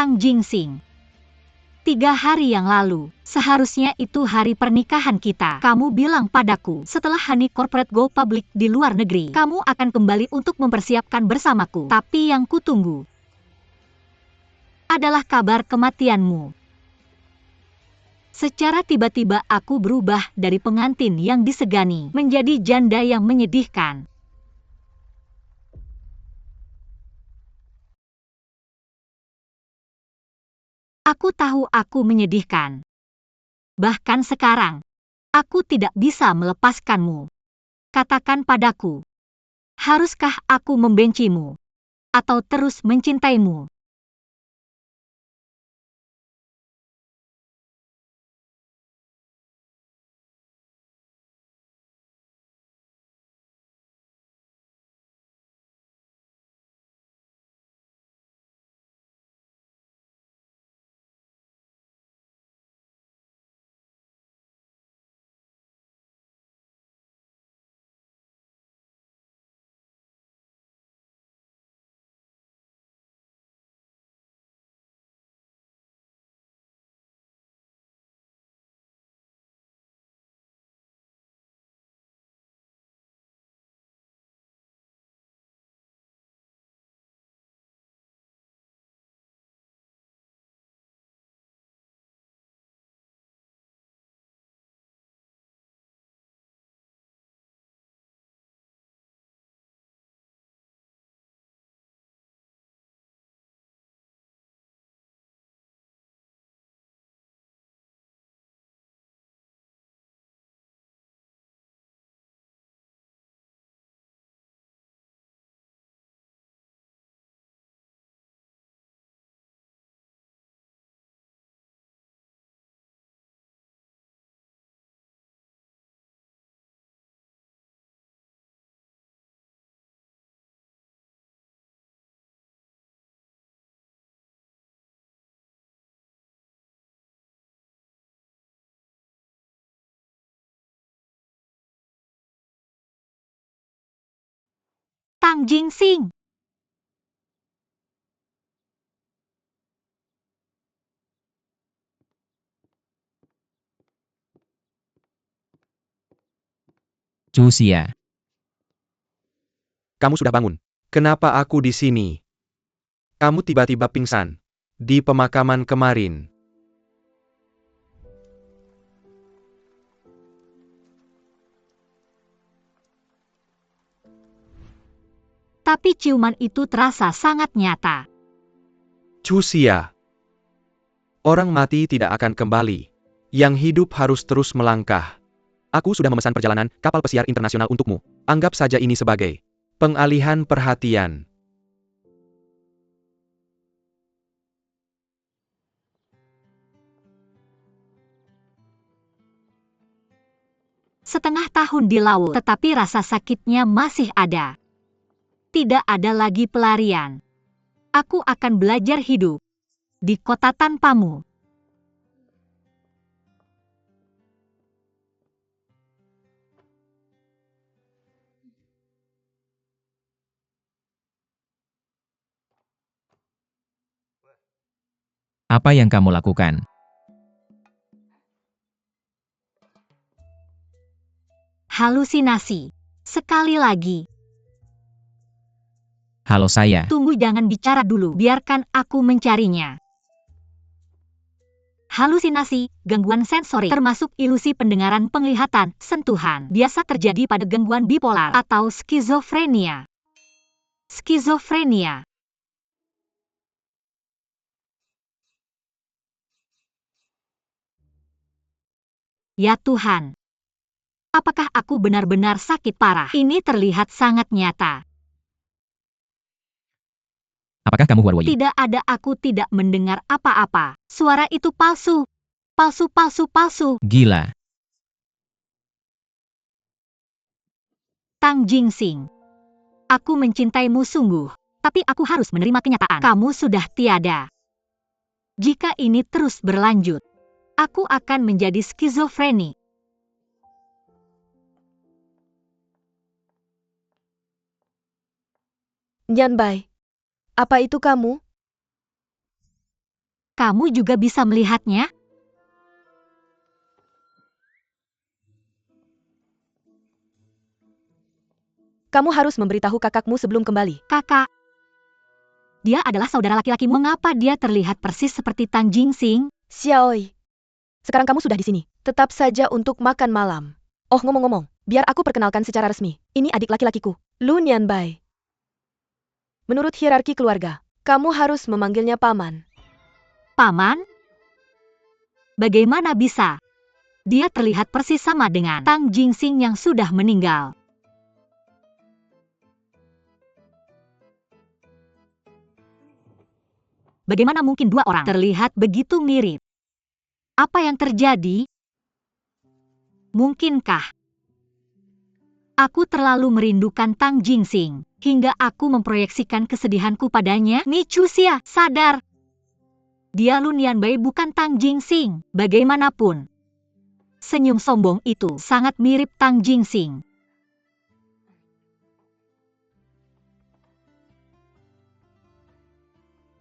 Tang Jingsing. 3 hari yang lalu, seharusnya itu hari pernikahan kita. Kamu bilang padaku, setelah Honey Corporate go public di luar negeri, kamu akan kembali untuk mempersiapkan bersamaku. Tapi yang kutunggu adalah kabar kematianmu. Secara tiba-tiba aku berubah dari pengantin yang disegani menjadi janda yang menyedihkan. Aku tahu aku menyedihkan. Bahkan sekarang, aku tidak bisa melepaskanmu. Katakan padaku, haruskah aku membencimu atau terus mencintaimu? Tang Jingsing. Chu Xia. Kamu sudah bangun. Kenapa aku di sini? Kamu tiba-tiba pingsan. Di pemakaman kemarin. Tapi ciuman itu terasa sangat nyata. Chu Xia. Orang mati tidak akan kembali. Yang hidup harus terus melangkah. Aku sudah memesan perjalanan kapal pesiar internasional untukmu. Anggap saja ini sebagai pengalihan perhatian. Setengah tahun di laut, tetapi rasa sakitnya masih ada. Tidak ada lagi pelarian. Aku akan belajar hidup di kota tanpamu. Apa yang kamu lakukan? Halusinasi. Sekali lagi. Halo saya. Tunggu, jangan bicara dulu. Biarkan aku mencarinya. Halusinasi, gangguan sensori, termasuk ilusi pendengaran, penglihatan, sentuhan, biasa terjadi pada gangguan bipolar atau skizofrenia. Skizofrenia. Ya Tuhan. Apakah aku benar-benar sakit parah? Ini terlihat sangat nyata. Apakah kamu Huarwei? Tidak ada, aku tidak mendengar apa-apa. Suara itu palsu. Palsu, palsu, palsu. Gila. Tang Jingsing. Aku mencintaimu sungguh, tapi aku harus menerima kenyataan. Kamu sudah tiada. Jika ini terus berlanjut, aku akan menjadi skizofreni. Nyanbai, apa itu kamu? Kamu juga bisa melihatnya? Kamu harus memberitahu kakakmu sebelum kembali. Kakak. Dia adalah saudara laki-laki. Mengapa dia terlihat persis seperti Tang Jingxing? Xiaoi. Sekarang kamu sudah di sini. Tetap saja untuk makan malam. Oh, ngomong-ngomong, biar aku perkenalkan secara resmi. Ini adik laki-lakiku, Lu Nianbai. Menurut hierarki keluarga, kamu harus memanggilnya paman. Paman? Bagaimana bisa? Dia terlihat persis sama dengan Tang Jingxing yang sudah meninggal. Bagaimana mungkin dua orang terlihat begitu mirip? Apa yang terjadi? Mungkinkah aku terlalu merindukan Tang Jingxing hingga aku memproyeksikan kesedihanku padanya? Ni Chuxia, sadar! Dia Lu Nianbai bukan Tang Jingxing. Bagaimanapun, senyum sombong itu sangat mirip Tang Jingxing.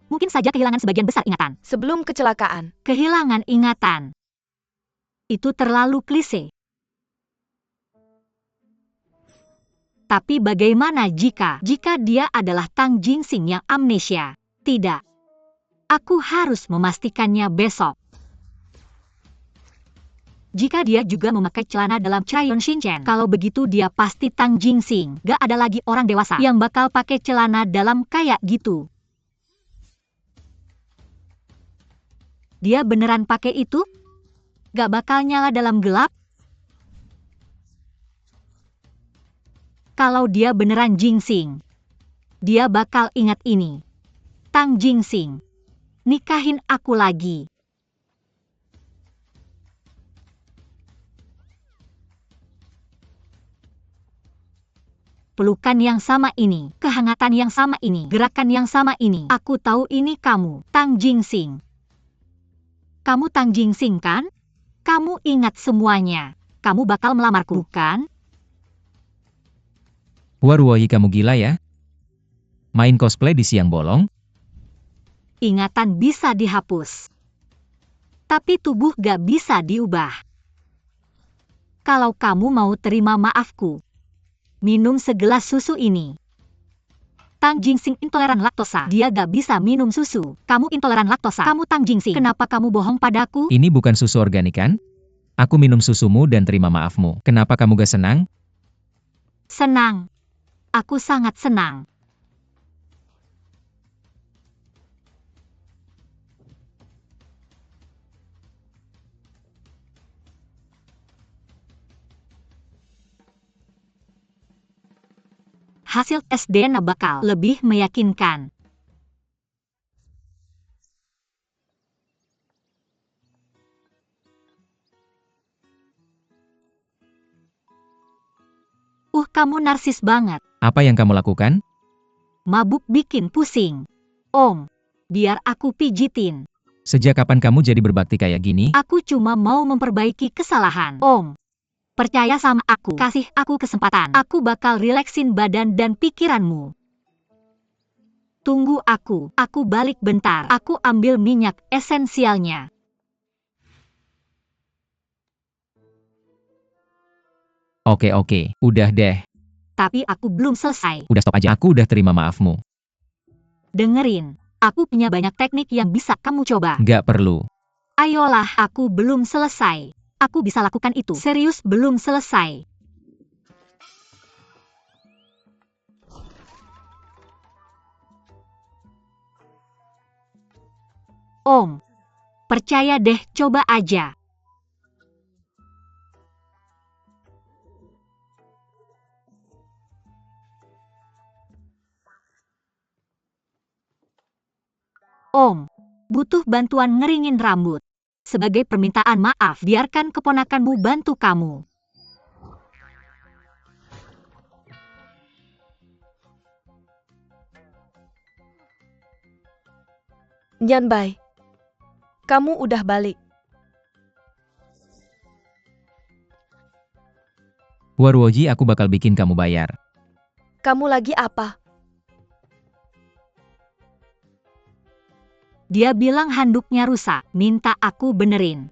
Mungkin saja kehilangan sebagian besar ingatan. Sebelum kecelakaan, Kehilangan ingatan. Itu terlalu klise. Tapi bagaimana jika dia adalah Tang Jingxing yang amnesia? Tidak. Aku harus memastikannya besok. Jika dia juga memakai celana dalam Crayon Shinchan, kalau begitu dia pasti Tang Jingxing. Gak ada lagi orang dewasa yang bakal pakai celana dalam kayak gitu. Dia beneran pakai itu? Gak bakal nyala dalam gelap? Kalau dia beneran Jingxing, dia bakal ingat ini. Tang Jingxing, nikahin aku lagi. Pelukan yang sama ini, kehangatan yang sama ini, gerakan yang sama ini. Aku tahu ini kamu, Tang Jingxing. Kamu Tang Jingxing kan? Kamu ingat semuanya. Kamu bakal melamarku, bukan? Waruoi, kamu gila ya? Main cosplay di siang bolong? Ingatan bisa dihapus. Tapi tubuh gak bisa diubah. Kalau kamu mau terima maafku, minum segelas susu ini. Tang Jingxing intoleran laktosa. Dia gak bisa minum susu. Kamu intoleran laktosa. Kamu Tang Jingxing. Kenapa kamu bohong padaku? Ini bukan susu organik kan? Aku minum susumu dan terima maafmu. Kenapa kamu gak senang? Senang. Aku sangat senang. Hasil tes DNA bakal lebih meyakinkan. Kamu narsis banget. Apa yang kamu lakukan? Mabuk bikin pusing. Om, biar aku pijitin. Sejak kapan kamu jadi berbakti kayak gini? Aku cuma mau memperbaiki kesalahan. Om, percaya sama aku. Kasih aku kesempatan. Aku bakal rileksin badan dan pikiranmu. Tunggu aku. Aku balik bentar. Aku ambil minyak esensialnya. Oke, udah deh. Tapi aku belum selesai. Udah stop aja, aku udah terima maafmu. Dengerin, aku punya banyak teknik yang bisa kamu coba. Gak perlu. Ayolah, aku belum selesai. Aku bisa lakukan itu. Serius belum selesai. Om, percaya deh, coba aja. Om, butuh bantuan ngeringin rambut. Sebagai permintaan maaf, biarkan keponakanmu bantu kamu. Nianbai, kamu udah balik. Waruoji, aku bakal bikin kamu bayar. Kamu lagi apa? Dia bilang handuknya rusak, minta aku benerin.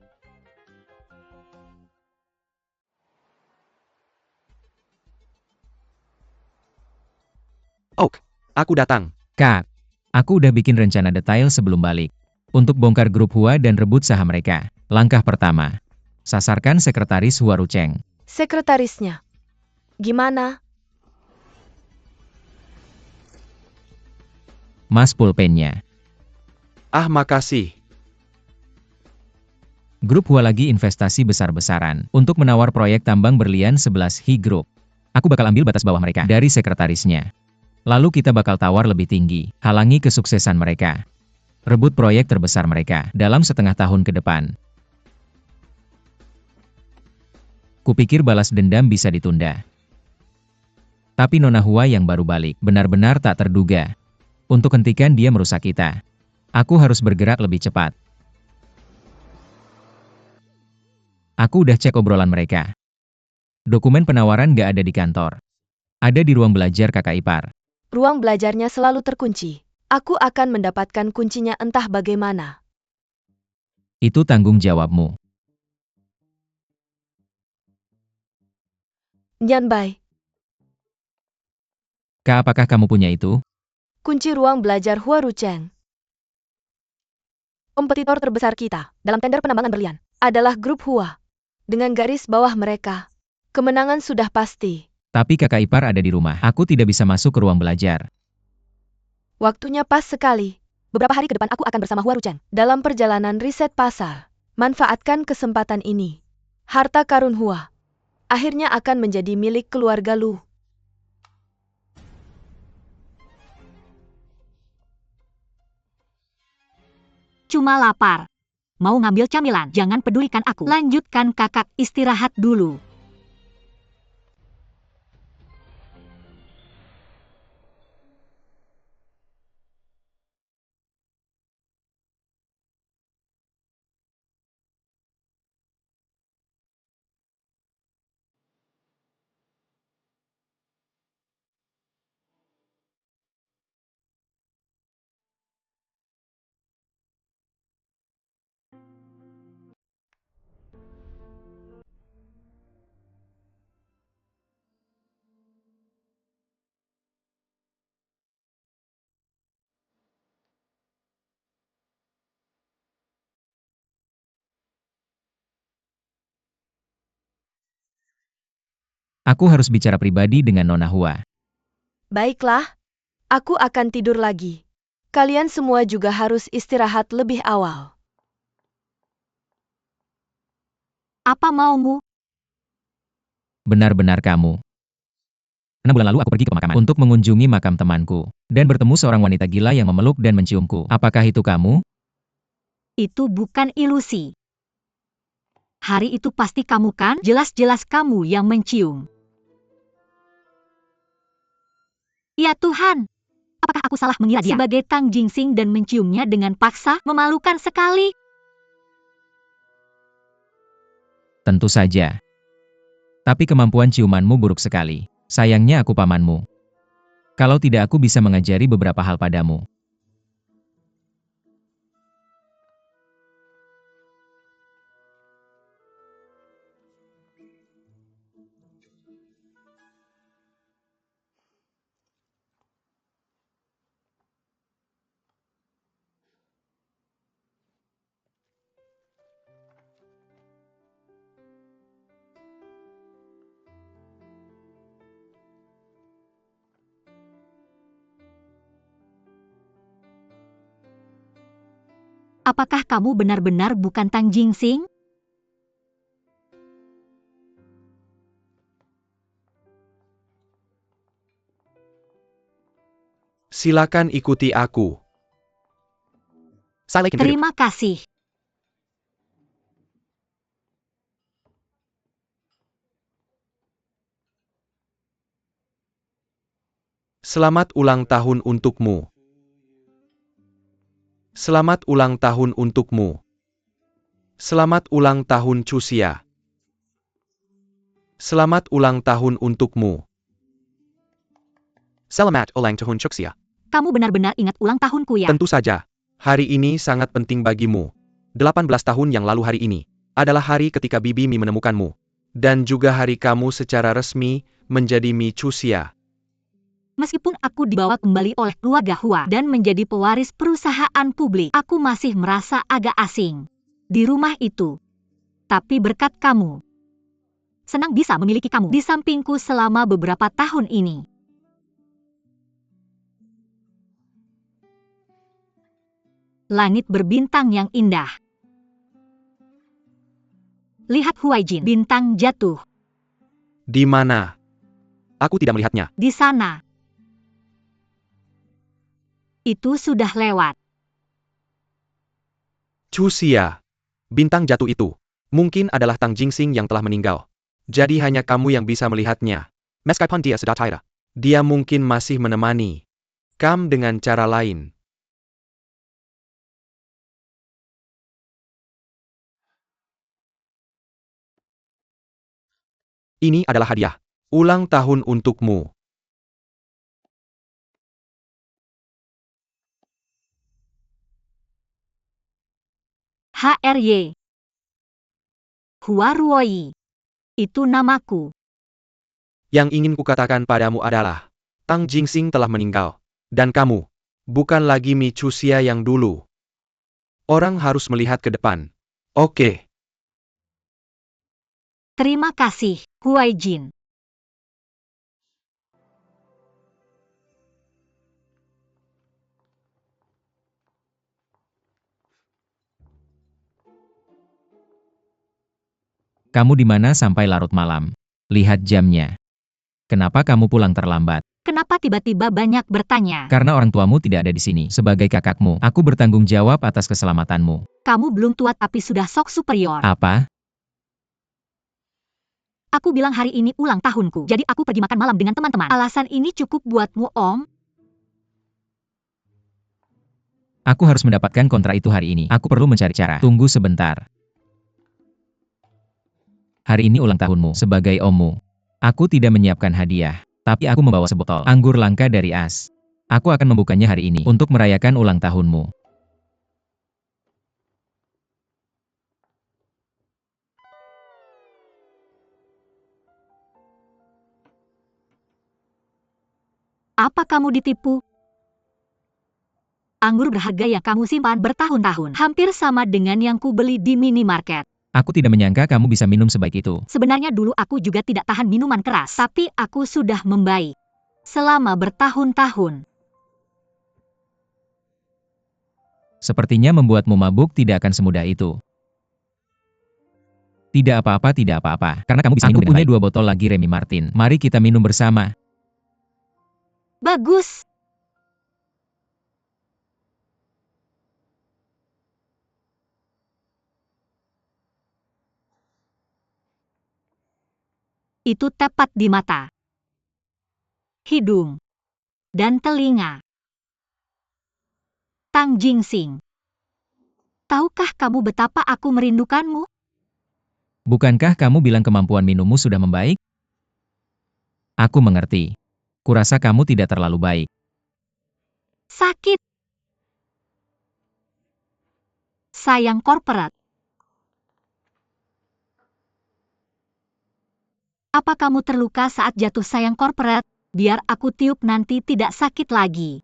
Oak, aku datang. Kak, aku udah bikin rencana detail sebelum balik. Untuk bongkar grup Hua dan rebut saham mereka. Langkah pertama, sasarkan sekretaris Hua Rucheng. Sekretarisnya. Gimana? Mas pulpennya. Ah, makasih. Grup Hua lagi investasi besar-besaran untuk menawar proyek tambang berlian 11 Hi Group. Aku bakal ambil batas bawah mereka dari sekretarisnya. Lalu kita bakal tawar lebih tinggi, halangi kesuksesan mereka. Rebut proyek terbesar mereka dalam setengah tahun ke depan. Kupikir balas dendam bisa ditunda. Tapi Nona Hua yang baru balik benar-benar tak terduga. Untuk hentikan dia merusak kita, aku harus bergerak lebih cepat. Aku udah cek obrolan mereka. Dokumen penawaran gak ada di kantor. Ada di ruang belajar kakak ipar. Ruang belajarnya selalu terkunci. Aku akan mendapatkan kuncinya entah bagaimana. Itu tanggung jawabmu. Nyanbai, Kak, apakah kamu punya itu? kunci ruang belajar Hua Rucheng. Kompetitor terbesar kita dalam tender penambangan berlian adalah grup Hua. Dengan garis bawah mereka, kemenangan sudah pasti. Tapi kakak ipar ada di rumah. Aku tidak bisa masuk ke ruang belajar. Waktunya pas sekali. Beberapa hari ke depan aku akan bersama Hua Rucheng dalam perjalanan riset pasar. Manfaatkan kesempatan ini. Harta karun Hua akhirnya akan menjadi milik keluarga Lu. Cuma lapar. Mau ngambil camilan, jangan pedulikan aku. Lanjutkan kakak, istirahat dulu. Aku harus bicara pribadi dengan Nona Hua. Baiklah, aku akan tidur lagi. Kalian semua juga harus istirahat lebih awal. Apa maumu? Benar-benar kamu. 6 bulan lalu aku pergi ke pemakaman untuk mengunjungi makam temanku. Dan bertemu seorang wanita gila yang memeluk dan menciumku. Apakah itu kamu? Itu bukan ilusi. Hari itu pasti kamu kan? Jelas-jelas kamu yang mencium. Ya Tuhan, apakah aku salah mengira dia sebagai Tang Jingsing dan menciumnya dengan paksa? Memalukan sekali. Tentu saja. Tapi kemampuan ciumanmu buruk sekali. Sayangnya aku pamanmu. Kalau tidak aku bisa mengajari beberapa hal padamu. Apakah kamu benar-benar bukan Tang Jingsing? Silakan ikuti aku. Terima kasih. Selamat ulang tahun untukmu. Selamat ulang tahun untukmu. Selamat ulang tahun Chuxia. Selamat ulang tahun untukmu. Selamat ulang tahun Chuxia. Kamu benar-benar ingat ulang tahunku ya? Tentu saja. Hari ini sangat penting bagimu. 18 tahun yang lalu hari ini adalah hari ketika Bibi Mi menemukanmu. Dan juga hari kamu secara resmi menjadi Mi Chuxia. Meskipun aku dibawa kembali oleh keluarga Hua dan menjadi pewaris perusahaan publik, aku masih merasa agak asing di rumah itu. Tapi berkat kamu, senang bisa memiliki kamu di sampingku selama beberapa tahun ini. Langit berbintang yang indah. Lihat Huaijin, bintang jatuh. Di mana? Aku tidak melihatnya. Di sana. Itu sudah lewat. Chuxia. Bintang jatuh itu mungkin adalah Tang Jingxing yang telah meninggal. Jadi hanya kamu yang bisa melihatnya. Meskipun dia sudah cair, dia mungkin masih menemani kamu dengan cara lain. Ini adalah hadiah ulang tahun untukmu. HRY. Hua Ruoyi. Itu namaku. Yang ingin kukatakan padamu adalah, Tang Jingxing telah meninggal. Dan kamu, bukan lagi Mi Chuxia yang dulu. Orang harus melihat ke depan. Oke. Terima kasih, Huaijin. Kamu di mana sampai larut malam? Lihat jamnya. Kenapa kamu pulang terlambat? Kenapa tiba-tiba banyak bertanya? Karena orang tuamu tidak ada di sini. Sebagai kakakmu, aku bertanggung jawab atas keselamatanmu. Kamu belum tua tapi sudah sok superior. Apa? Aku bilang hari ini ulang tahunku, jadi aku pergi makan malam dengan teman-teman. Alasan ini cukup buatmu, Om? Aku harus mendapatkan kontra itu hari ini. Aku perlu mencari cara. Tunggu sebentar. Hari ini ulang tahunmu sebagai ommu. Aku tidak menyiapkan hadiah, tapi aku membawa sebotol anggur langka dari As. Aku akan membukanya hari ini untuk merayakan ulang tahunmu. Apa kamu ditipu? Anggur berharga yang kamu simpan bertahun-tahun, hampir sama dengan yang ku beli di minimarket. Aku tidak menyangka kamu bisa minum sebaik itu. Sebenarnya dulu aku juga tidak tahan minuman keras, tapi aku sudah membaik selama bertahun-tahun. Sepertinya membuatmu mabuk tidak akan semudah itu. Tidak apa-apa, tidak apa-apa. Karena kamu bisa minum dengan baik. Aku punya 2 botol lagi Remy Martin. Mari kita minum bersama. Bagus. Itu tepat di mata, hidung, dan telinga. Tang Jingxing. Tahukah kamu betapa aku merindukanmu? Bukankah kamu bilang kemampuan minummu sudah membaik? Aku mengerti. Kurasa kamu tidak terlalu baik. Sakit. Sayang korporat. Apa kamu terluka saat jatuh sayang korporat? Biar aku tiup nanti tidak sakit lagi.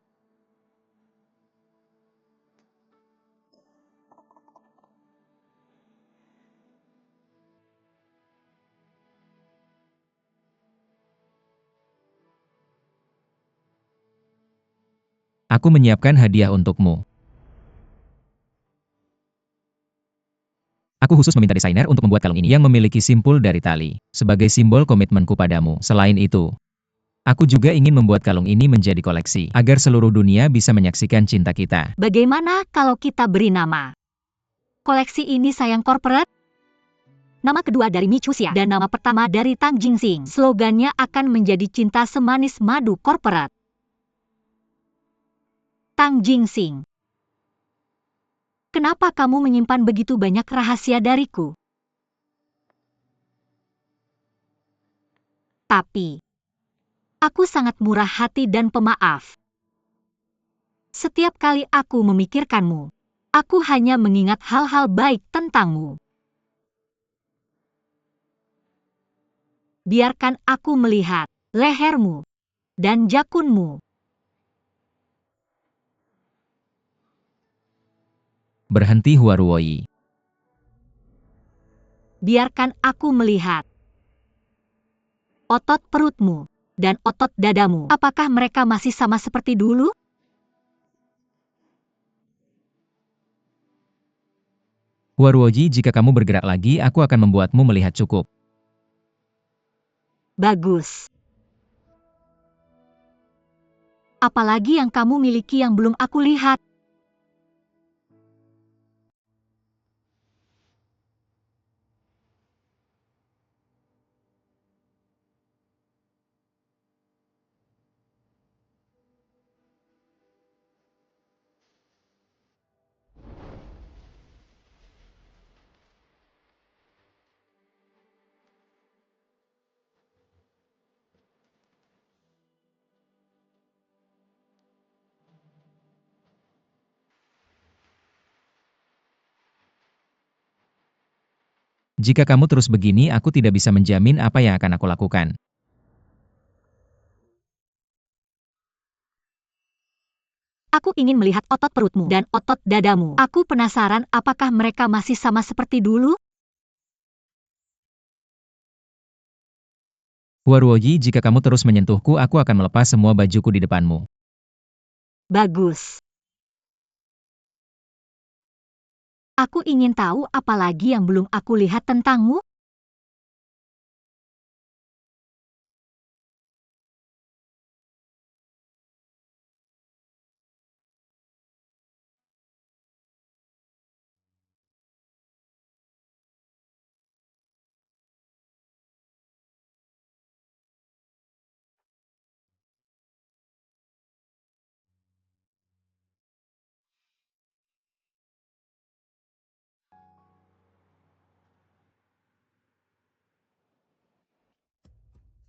Aku menyiapkan hadiah untukmu. Aku khusus meminta desainer untuk membuat kalung ini yang memiliki simpul dari tali, sebagai simbol komitmenku padamu. Selain itu, aku juga ingin membuat kalung ini menjadi koleksi, agar seluruh dunia bisa menyaksikan cinta kita. Bagaimana kalau kita beri nama koleksi ini sayang korporat? Nama kedua dari Mi Chuxia dan nama pertama dari Tang Jingxing. Slogannya akan menjadi cinta semanis madu korporat. Tang Jingxing. Kenapa kamu menyimpan begitu banyak rahasia dariku? Tapi, aku sangat murah hati dan pemaaf. Setiap kali aku memikirkanmu, aku hanya mengingat hal-hal baik tentangmu. Biarkan aku melihat lehermu dan jakunmu. Berhenti Huaruoi. Biarkan aku melihat otot perutmu dan otot dadamu. Apakah mereka masih sama seperti dulu? Huaruoji, jika kamu bergerak lagi, aku akan membuatmu melihat cukup. Bagus. Apalagi yang kamu miliki yang belum aku lihat? Jika kamu terus begini, aku tidak bisa menjamin apa yang akan aku lakukan. Aku ingin melihat otot perutmu dan otot dadamu. Aku penasaran apakah mereka masih sama seperti dulu? Huaruoji, jika kamu terus menyentuhku, aku akan melepas semua bajuku di depanmu. Bagus. Aku ingin tahu apa lagi yang belum aku lihat tentangmu?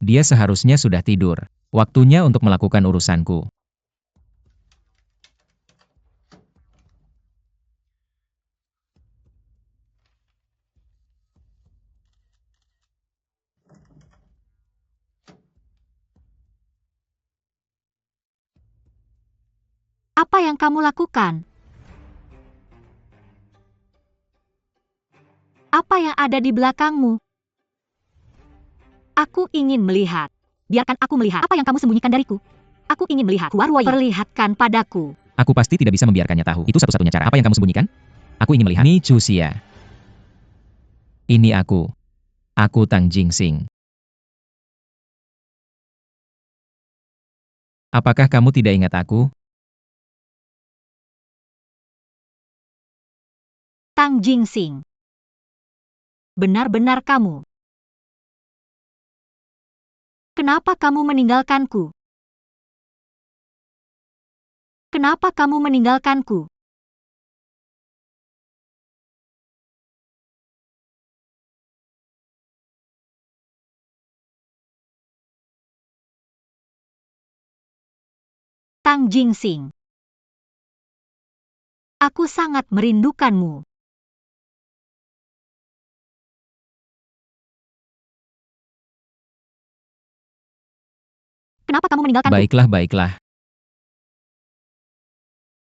Dia seharusnya sudah tidur. Waktunya untuk melakukan urusanku. Apa yang kamu lakukan? Apa yang ada di belakangmu? Aku ingin melihat. Biarkan aku melihat apa yang kamu sembunyikan dariku. Aku ingin melihat. Huaruoyi, perlihatkan padaku. Aku pasti tidak bisa membiarkannya tahu. Itu satu-satunya cara. Apa yang kamu sembunyikan? Aku ingin melihat. Ni Chuxia. Ini aku. Aku Tang Jingsing. Apakah kamu tidak ingat aku? Tang Jingsing. Benar-benar kamu. Kenapa kamu meninggalkanku? Kenapa kamu meninggalkanku? Tang Jingsing. Aku sangat merindukanmu. Kenapa kamu meninggalkanku? Baiklah, baiklah.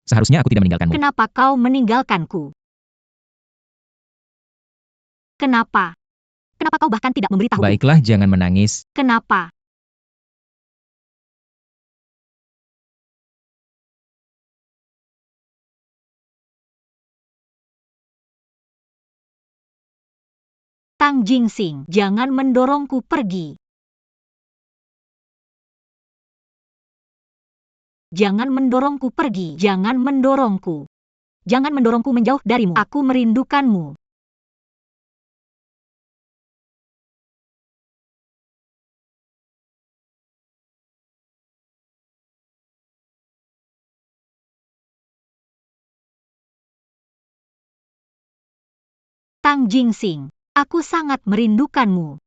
Seharusnya aku tidak meninggalkanmu. Kenapa kau meninggalkanku? Kenapa? Kenapa kau bahkan tidak memberitahuku? Baiklah, jangan menangis. Kenapa? Tang Jingsing, jangan mendorongku pergi. Jangan mendorongku pergi. Jangan mendorongku. Jangan mendorongku menjauh darimu. Aku merindukanmu. Tang Jingsing, aku sangat merindukanmu.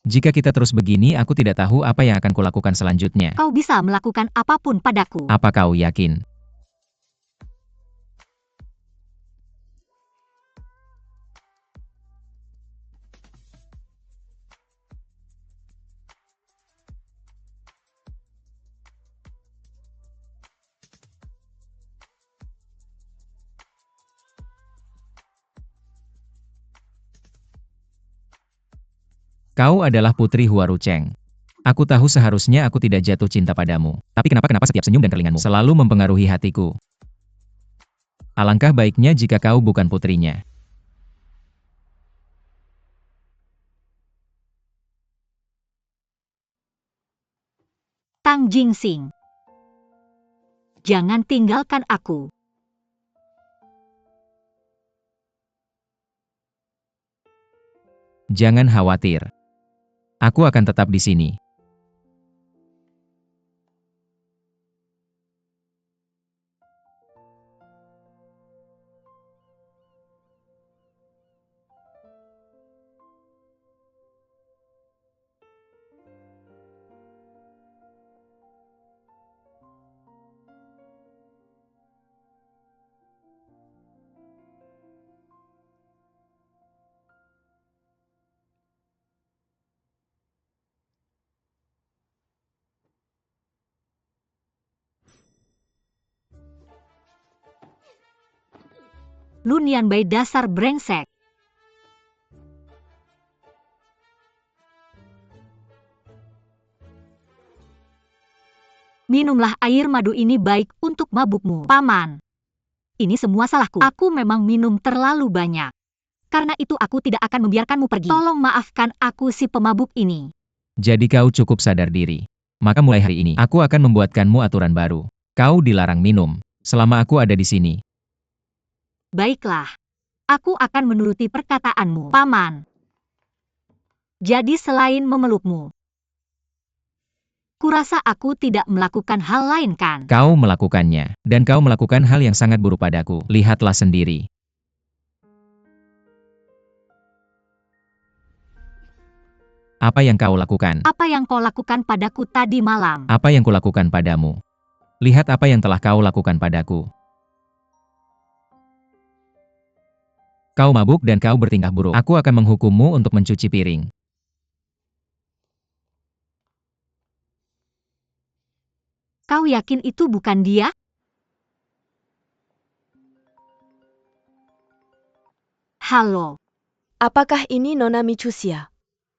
Jika kita terus begini, aku tidak tahu apa yang akan kulakukan selanjutnya. Kau bisa melakukan apapun padaku. Apa kau yakin? Kau adalah putri Huarucheng. Aku tahu seharusnya aku tidak jatuh cinta padamu. Tapi kenapa setiap senyum dan kerlinganmu selalu mempengaruhi hatiku? Alangkah baiknya jika kau bukan putrinya. Tang Jingxing. Jangan tinggalkan aku. Jangan khawatir. Aku akan tetap di sini. Lu Nianbai dasar brengsek. Minumlah air madu ini baik untuk mabukmu, Paman. Ini semua salahku. Aku memang minum terlalu banyak. Karena itu aku tidak akan membiarkanmu pergi. Tolong maafkan aku si pemabuk ini. Jadi kau cukup sadar diri. Maka mulai hari ini, aku akan membuatkanmu aturan baru. Kau dilarang minum, selama aku ada di sini. Baiklah. Aku akan menuruti perkataanmu, Paman. Jadi selain memelukmu, kurasa aku tidak melakukan hal lain kan? Kau melakukannya, dan kau melakukan hal yang sangat buruk padaku. Lihatlah sendiri. Apa yang kau lakukan? Apa yang kau lakukan padaku tadi malam? Apa yang kulakukan padamu? Lihat apa yang telah kau lakukan padaku. Kau mabuk dan kau bertingkah buruk. Aku akan menghukummu untuk mencuci piring. Kau yakin itu bukan dia? Halo, Apakah ini Nona Michusia?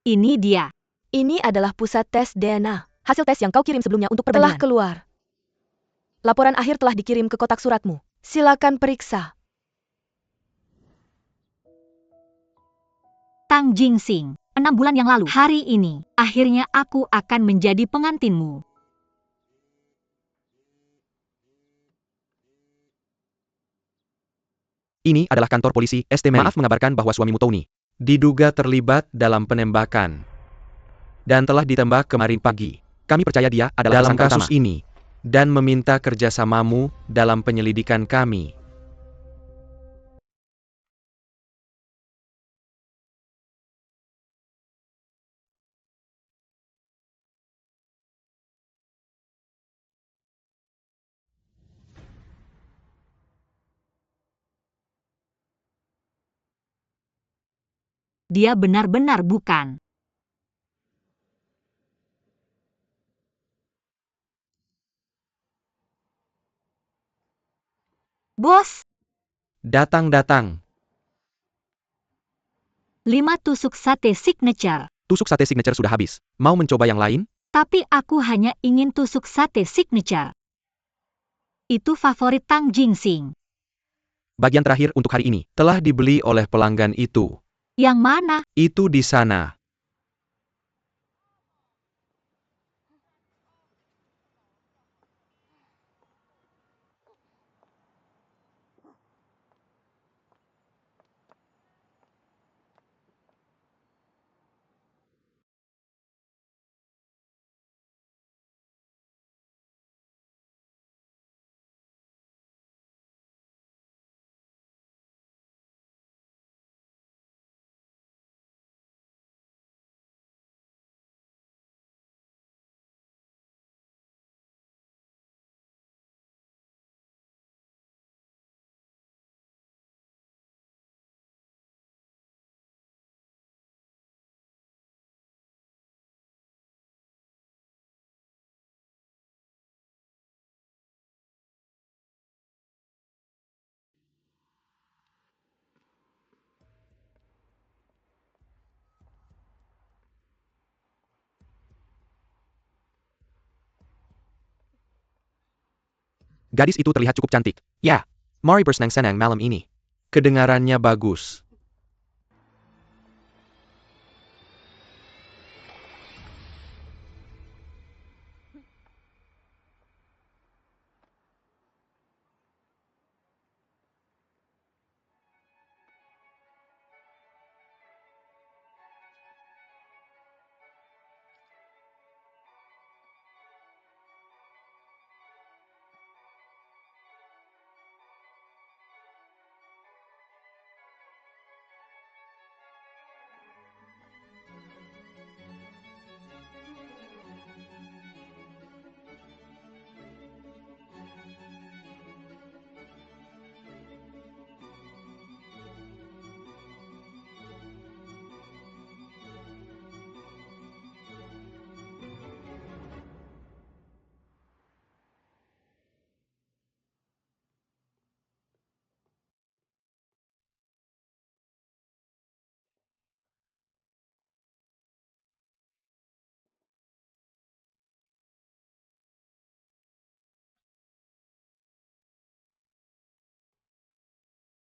ini dia. Ini adalah pusat tes DNA. Hasil tes yang kau kirim sebelumnya untuk perbandingan. Telah keluar. Laporan akhir telah dikirim ke kotak suratmu. Silakan periksa. Tang Jingxing, 6 bulan yang lalu, hari ini, akhirnya aku akan menjadi pengantinmu. Ini adalah kantor polisi, ST Mary. Maaf mengabarkan bahwa suamimu Tony diduga terlibat dalam penembakan dan telah ditembak kemarin pagi. Kami percaya dia adalah dalam kasus ini dan meminta kerjasamamu dalam penyelidikan kami. Dia benar-benar bukan. Bos, Datang. 5 tusuk sate signature. Tusuk sate signature sudah habis. Mau mencoba yang lain? Tapi aku hanya ingin tusuk sate signature. Itu favorit Tang Jingxing. Bagian terakhir untuk hari ini telah dibeli oleh pelanggan itu. Yang mana? Itu di sana. Gadis itu terlihat cukup cantik. Ya, mari bersenang-senang malam ini. Kedengarannya bagus.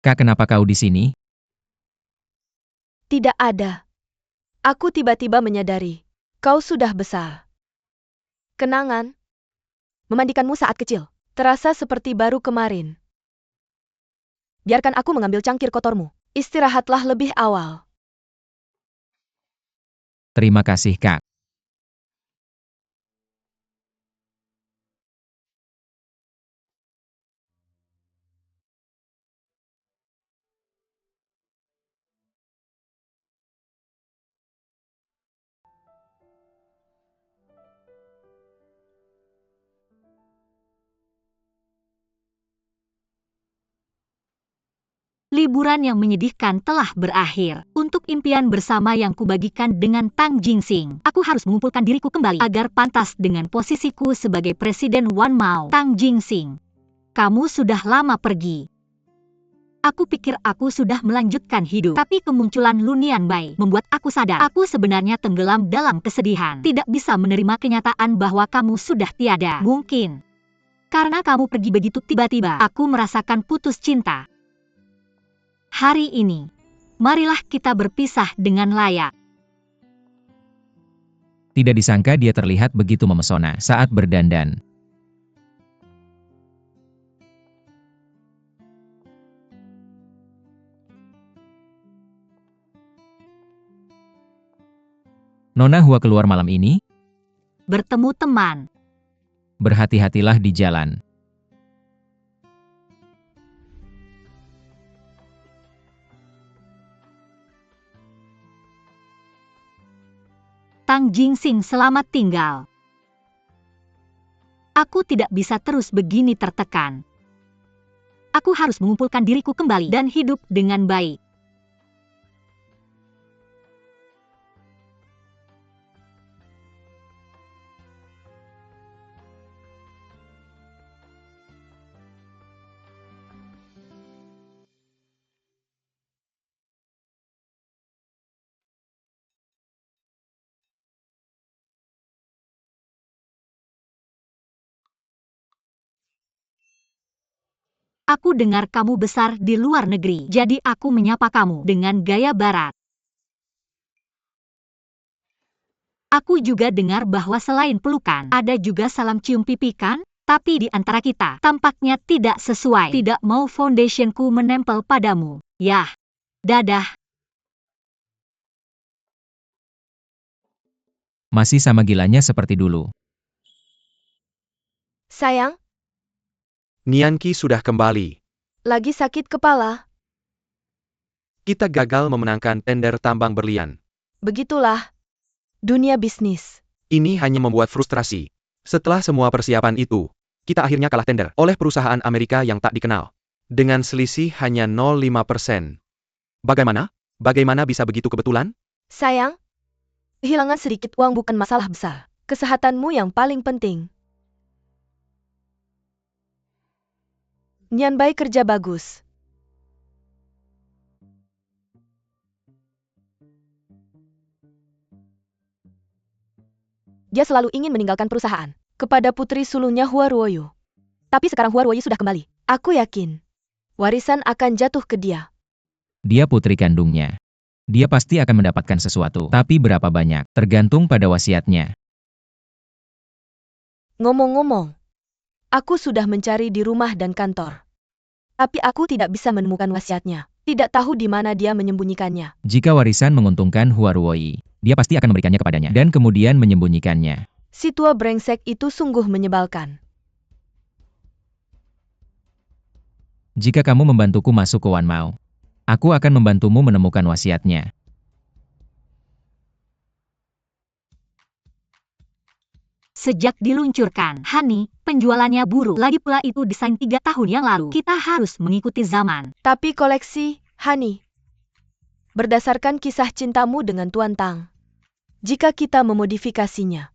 Kak, kenapa kau di sini? Tidak ada. Aku tiba-tiba menyadari. Kau sudah besar. Kenangan? Memandikanmu saat kecil. Terasa seperti baru kemarin. Biarkan aku mengambil cangkir kotormu. Istirahatlah lebih awal. Terima kasih, Kak. Liburan yang menyedihkan telah berakhir. Untuk impian bersama yang kubagikan dengan Tang Jingsing, aku harus mengumpulkan diriku kembali agar pantas dengan posisiku sebagai Presiden Wan Mao. Tang Jingsing, kamu sudah lama pergi. Aku pikir aku sudah melanjutkan hidup, tapi kemunculan Lu Nianbai membuat aku sadar aku sebenarnya tenggelam dalam kesedihan. Tidak bisa menerima kenyataan bahwa kamu sudah tiada. Mungkin karena kamu pergi begitu tiba-tiba, aku merasakan putus cinta. Hari ini, marilah kita berpisah dengan layak. Tidak disangka dia terlihat begitu memesona saat berdandan. Nona Hua keluar malam ini? Bertemu teman. Berhati-hatilah di jalan. Tang Jingsing, selamat tinggal. Aku tidak bisa terus begini tertekan. Aku harus mengumpulkan diriku kembali dan hidup dengan baik. Aku dengar kamu besar di luar negeri, jadi aku menyapa kamu dengan gaya barat. Aku juga dengar bahwa selain pelukan, ada juga salam cium pipi kan? Tapi di antara kita, tampaknya tidak sesuai. Tidak mau foundationku menempel padamu. Yah, dadah. Masih sama gilanya seperti dulu. Sayang, Nianqi sudah kembali. lagi sakit kepala. Kita gagal memenangkan tender tambang berlian. Begitulah dunia bisnis. Ini hanya membuat frustrasi. Setelah semua persiapan itu, kita akhirnya kalah tender oleh perusahaan Amerika yang tak dikenal. Dengan selisih hanya 0,5%. Bagaimana? Bagaimana bisa begitu kebetulan? Sayang, kehilangan sedikit uang bukan masalah besar. Kesehatanmu yang paling penting. Nianbai kerja bagus. Dia selalu ingin meninggalkan perusahaan. Kepada putri sulungnya Hua Ruoyu. Tapi sekarang Huarwei sudah kembali. Aku yakin warisan akan jatuh ke dia. Dia putri kandungnya. Dia pasti akan mendapatkan sesuatu. Tapi berapa banyak? Tergantung pada wasiatnya. Ngomong-ngomong, aku sudah mencari di rumah dan kantor. Tapi aku tidak bisa menemukan wasiatnya. Tidak tahu di mana dia menyembunyikannya. Jika warisan menguntungkan Huarwei, dia pasti akan memberikannya kepadanya dan kemudian menyembunyikannya. Si tua brengsek itu sungguh menyebalkan. Jika kamu membantuku masuk ke Wan Mao, aku akan membantumu menemukan wasiatnya. Sejak diluncurkan, Hani, penjualannya buruk. Lagi pula itu desain 3 tahun yang lalu. Kita harus mengikuti zaman. Tapi koleksi, Hani, berdasarkan kisah cintamu dengan Tuan Tang, jika kita memodifikasinya,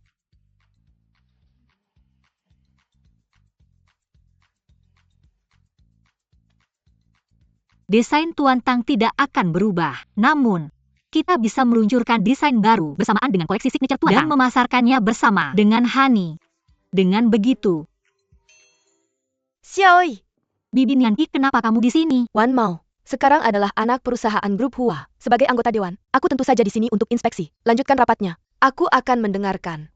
Desain Tuan Tang tidak akan berubah. Namun, kita bisa meluncurkan desain baru bersamaan dengan koleksi signature Tuan Tang dan memasarkannya bersama dengan Hani. Dengan begitu, Xiaoi, Bibi Nianqi, kenapa kamu di sini? Wan Mao, sekarang adalah anak perusahaan grup Hua. Sebagai anggota dewan, aku tentu saja di sini untuk inspeksi. Lanjutkan rapatnya. Aku akan mendengarkan.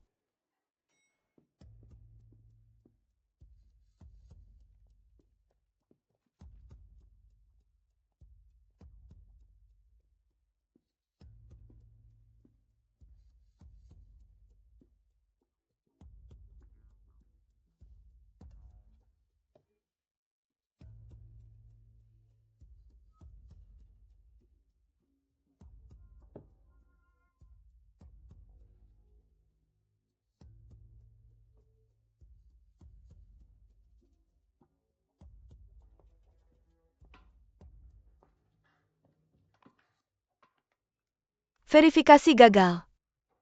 Verifikasi gagal.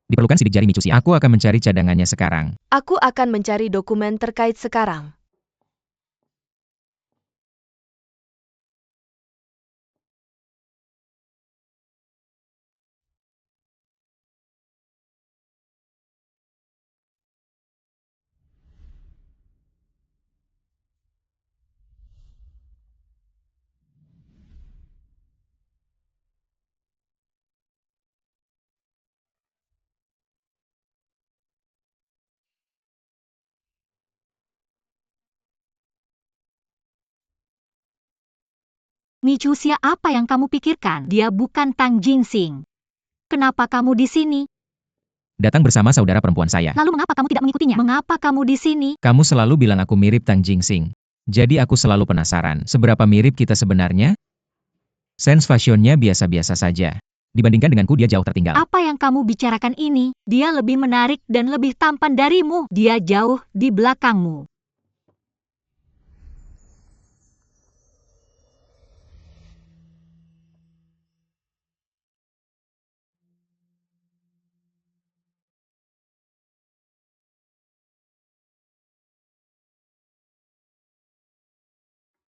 Diperlukan sidik jari Micusia. Aku akan mencari cadangannya sekarang. Aku akan mencari dokumen terkait sekarang. Micusia, apa yang kamu pikirkan? Dia bukan Tang Jingsing. Kenapa kamu di sini? Datang bersama saudara perempuan saya. Lalu mengapa kamu tidak mengikutinya? Mengapa kamu di sini? Kamu selalu bilang aku mirip Tang Jingsing. Jadi aku selalu penasaran, seberapa mirip kita sebenarnya? Sense fashionnya biasa-biasa saja. Dibandingkan denganku, dia jauh tertinggal. Apa yang kamu bicarakan ini? Dia lebih menarik dan lebih tampan darimu. Dia jauh di belakangmu.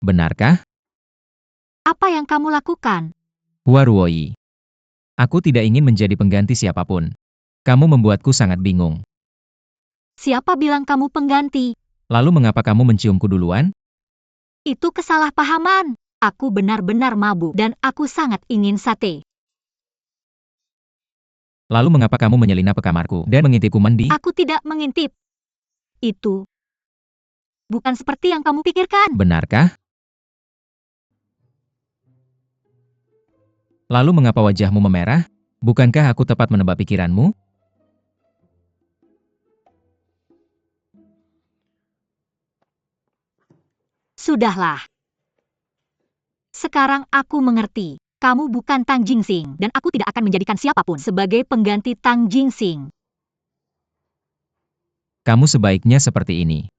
Benarkah? Apa yang kamu lakukan? Huarwei. Aku tidak ingin menjadi pengganti siapapun. Kamu membuatku sangat bingung. Siapa bilang kamu pengganti? Lalu mengapa kamu menciumku duluan? Itu kesalahpahaman. Aku benar-benar mabuk dan aku sangat ingin sate. Lalu mengapa kamu menyelinap ke kamarku dan mengintipku mandi? Aku tidak mengintip. Itu bukan seperti yang kamu pikirkan. Benarkah? Lalu mengapa wajahmu memerah? Bukankah aku tepat menebak pikiranmu? Sudahlah. Sekarang aku mengerti. Kamu bukan Tang Jingsing dan aku tidak akan menjadikan siapapun sebagai pengganti Tang Jingsing. Kamu sebaiknya seperti ini.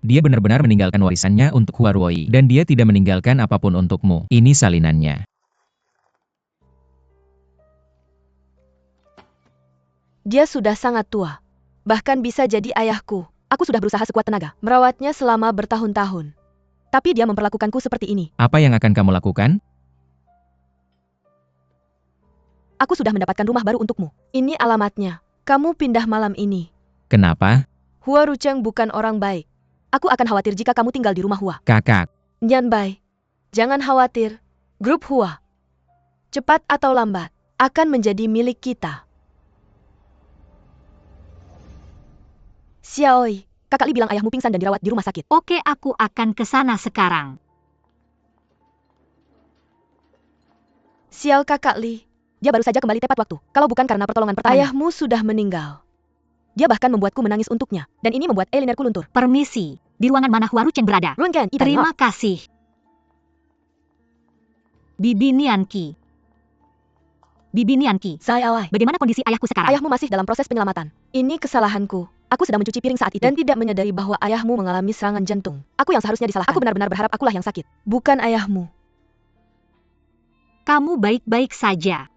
Dia benar-benar meninggalkan warisannya untuk Huarwei, dan dia tidak meninggalkan apapun untukmu. Ini salinannya. Dia sudah sangat tua. Bahkan bisa jadi ayahku. Aku sudah berusaha sekuat tenaga, merawatnya selama bertahun-tahun. Tapi dia memperlakukanku seperti ini. Apa yang akan kamu lakukan? Aku sudah mendapatkan rumah baru untukmu. Ini alamatnya. Kamu pindah malam ini. Kenapa? Hua Rucheng bukan orang baik. Aku akan khawatir jika kamu tinggal di rumah Hua. Kakak. Nyan Bai, jangan khawatir. Grup Hua, cepat atau lambat, akan menjadi milik kita. Xiaoi, kakak Li bilang ayahmu pingsan dan dirawat di rumah sakit. Oke, aku akan ke sana sekarang. Sial kakak Li, dia baru saja kembali tepat waktu. Kalau bukan karena pertolongan pertama, ayahmu sudah meninggal. Dia bahkan membuatku menangis untuknya, dan ini membuat elinerku luntur. Permisi, di ruangan mana Hua Rucheng berada? Runken, Terima kasih. Bibi Nianqi. Bibi Nianqi, Xiaoi, bagaimana kondisi ayahku sekarang? ayahmu masih dalam proses penyelamatan. Ini kesalahanku. Aku sedang mencuci piring saat itu dan tidak menyadari bahwa ayahmu mengalami serangan jantung. Aku yang seharusnya disalahkan. Aku benar-benar berharap akulah yang sakit, bukan ayahmu. Kamu baik-baik saja.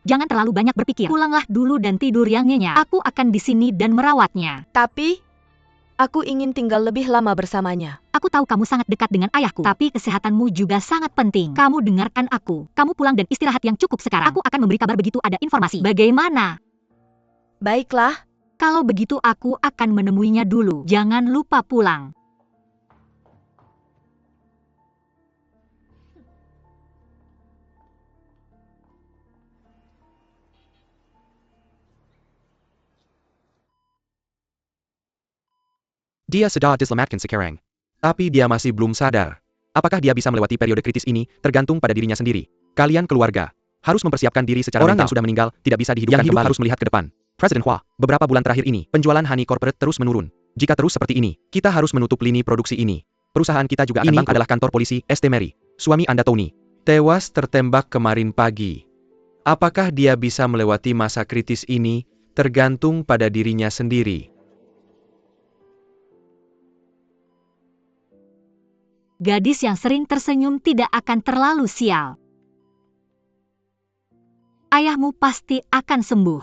Jangan terlalu banyak berpikir. Pulanglah dulu dan tidur yang nyenyak. Aku akan di sini dan merawatnya. Tapi, aku ingin tinggal lebih lama bersamanya. Aku tahu kamu sangat dekat dengan ayahku, tapi kesehatanmu juga sangat penting. Kamu dengarkan aku. Kamu pulang dan istirahat yang cukup sekarang. Aku akan memberi kabar begitu ada informasi. Bagaimana? Baiklah, Kalau begitu aku akan menemuinya dulu. Jangan lupa pulang. Dia sudah diselamatkan sekarang. Tapi dia masih belum sadar. Apakah dia bisa melewati periode kritis ini, tergantung pada dirinya sendiri. Kalian keluarga harus mempersiapkan diri secara mental. Orang yang sudah meninggal tidak bisa dihidupkan kembali. Yang hidup harus melihat ke depan. Presiden Hua, beberapa bulan terakhir ini, penjualan Honey Corporate terus menurun. Jika terus seperti ini, kita harus menutup lini produksi ini. Perusahaan kita juga akan bangkrut. Ini adalah kantor polisi, St. Mary. Suami Anda Tony tewas tertembak kemarin pagi. Apakah dia bisa melewati masa kritis ini, tergantung pada dirinya sendiri. Gadis yang sering tersenyum tidak akan terlalu sial. Ayahmu pasti akan sembuh.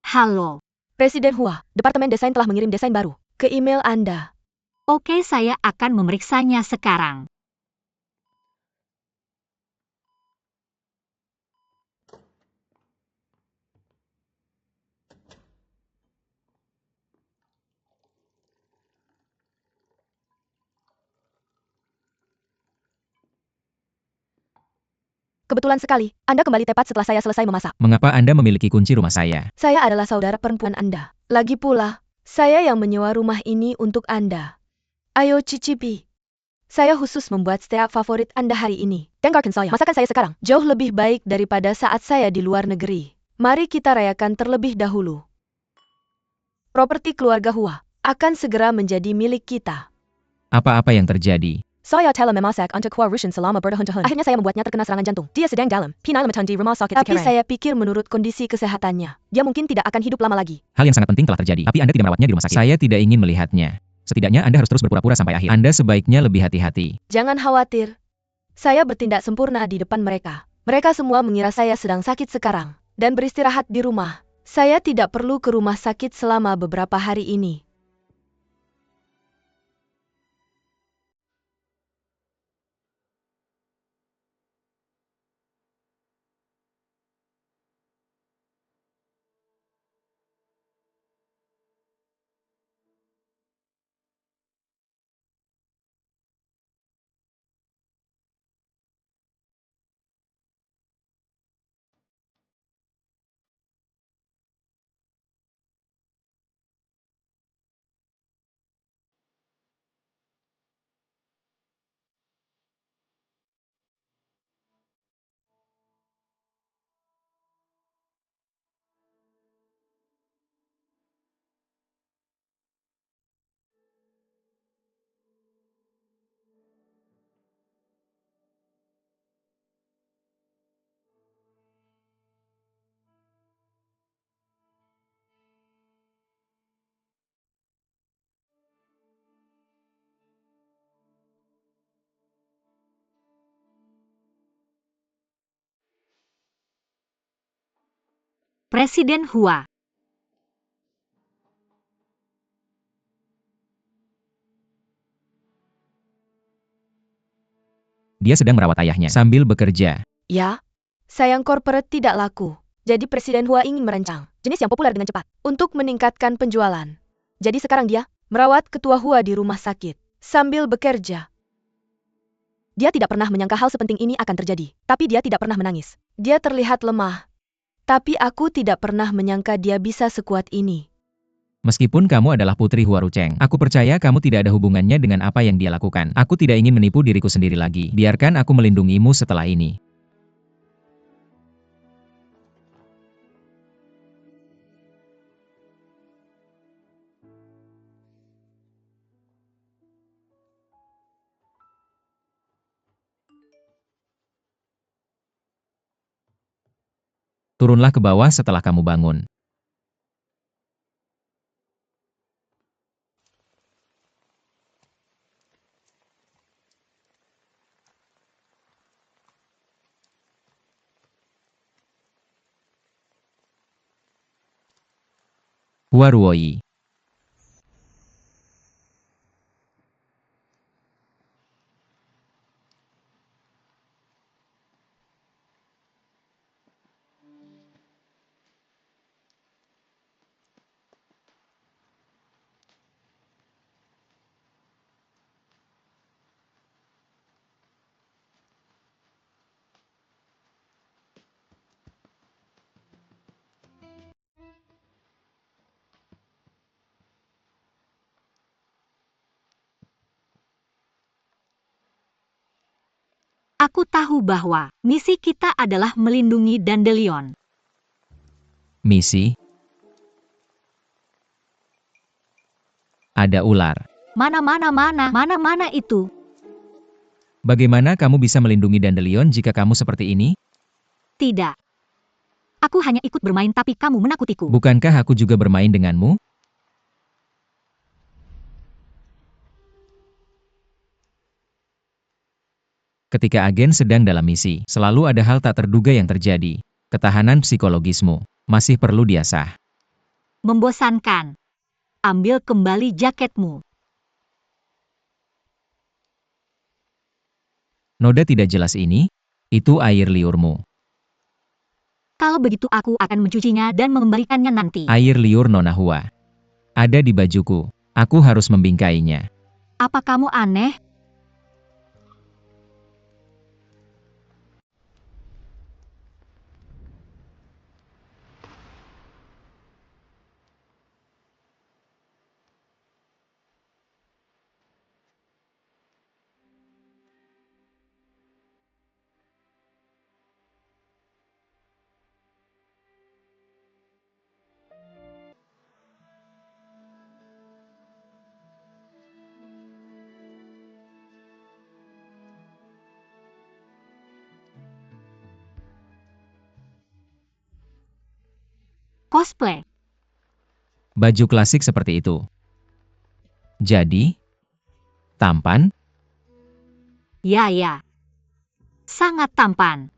Halo. Presiden Hua, Departemen Desain telah mengirim desain baru ke email Anda. Oke, saya akan memeriksanya sekarang. Kebetulan sekali, Anda kembali tepat setelah saya selesai memasak. Mengapa Anda memiliki kunci rumah saya? Saya adalah saudara perempuan Anda. Lagi pula, saya yang menyewa rumah ini untuk Anda. Ayo cicipi. Saya khusus membuat steak favorit Anda hari ini. Dengarkan saya. Masakan saya sekarang jauh lebih baik daripada saat saya di luar negeri. Mari kita rayakan terlebih dahulu. Properti keluarga Hua akan segera menjadi milik kita. Apa-apa yang terjadi? Saya telah memasak untuk Hua Rucheng selama bertahun-tahun. Akhirnya saya membuatnya terkena serangan jantung. Dia sedang dalam penyelamatan di rumah sakit sekarang. Tapi saya pikir menurut kondisi kesehatannya, dia mungkin tidak akan hidup lama lagi. Hal yang sangat penting telah terjadi, tapi Anda tidak merawatnya di rumah sakit. Saya tidak ingin melihatnya. Setidaknya Anda harus terus berpura-pura sampai akhir. Anda sebaiknya lebih hati-hati. Jangan khawatir. Saya bertindak sempurna di depan mereka. Mereka semua mengira saya sedang sakit sekarang dan beristirahat di rumah. Saya tidak perlu ke rumah sakit selama beberapa hari ini. Presiden Hua. Dia sedang merawat ayahnya sambil bekerja. Ya, sayang corporate tidak laku. Jadi Presiden Hua ingin merancang jenis yang populer dengan cepat untuk meningkatkan penjualan. Jadi sekarang dia merawat ketua Hua di rumah sakit sambil bekerja. Dia tidak pernah menyangka hal sepenting ini akan terjadi, tapi dia tidak pernah menangis. Dia terlihat lemah. Tapi aku tidak pernah menyangka dia bisa sekuat ini. Meskipun kamu adalah putri Hua Rucheng, aku percaya kamu tidak ada hubungannya dengan apa yang dia lakukan. Aku tidak ingin menipu diriku sendiri lagi. Biarkan aku melindungimu setelah ini. Turunlah ke bawah setelah kamu bangun. Hua Ruoyi. Aku tahu bahwa misi kita adalah melindungi Dandelion. Misi? Ada ular. Mana itu? Bagaimana kamu bisa melindungi Dandelion jika kamu seperti ini? Tidak. Aku hanya ikut bermain tapi kamu menakutiku. Bukankah aku juga bermain denganmu? Ketika agen sedang dalam misi, selalu ada hal tak terduga yang terjadi. Ketahanan psikologismu masih perlu diasah. Membosankan. Ambil kembali jaketmu. Noda tidak jelas ini? Itu air liurmu. Kalau begitu aku akan mencucinya dan mengembalikannya nanti. Air liur Nona Hua. Ada di bajuku. Aku harus membingkainya. Apa kamu aneh? Cosplay. Baju klasik seperti itu. Jadi, tampan? Ya. Sangat tampan.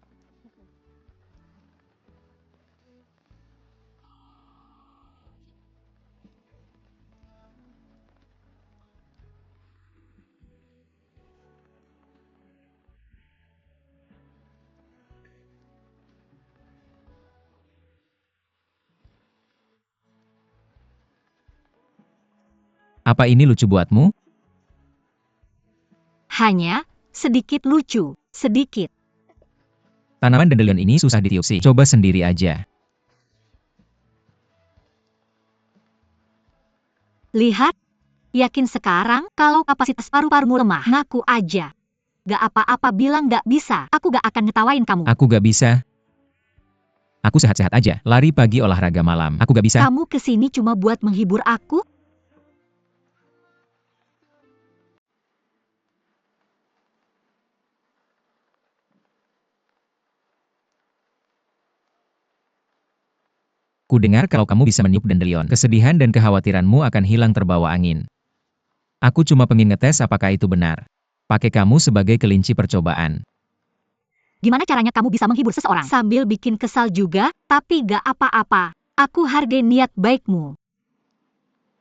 Apa ini lucu buatmu? Hanya sedikit lucu, sedikit. Tanaman Dandelion ini susah ditiup sih. Coba sendiri aja. Lihat, yakin sekarang kalau kapasitas paru-parumu lemah. Ngaku aja. Gak apa-apa bilang gak bisa. Aku gak akan ngetawain kamu. Aku gak bisa. Aku sehat-sehat aja. Lari pagi olahraga malam. Aku gak bisa. Kamu kesini cuma buat menghibur aku? Ku dengar kalau kamu bisa meniup Dandelion. Kesedihan dan kekhawatiranmu akan hilang terbawa angin. Aku cuma pengen ngetes apakah itu benar. Pakai kamu sebagai kelinci percobaan. Gimana caranya kamu bisa menghibur seseorang sambil bikin kesal juga? Tapi gak apa-apa. Aku hargai niat baikmu.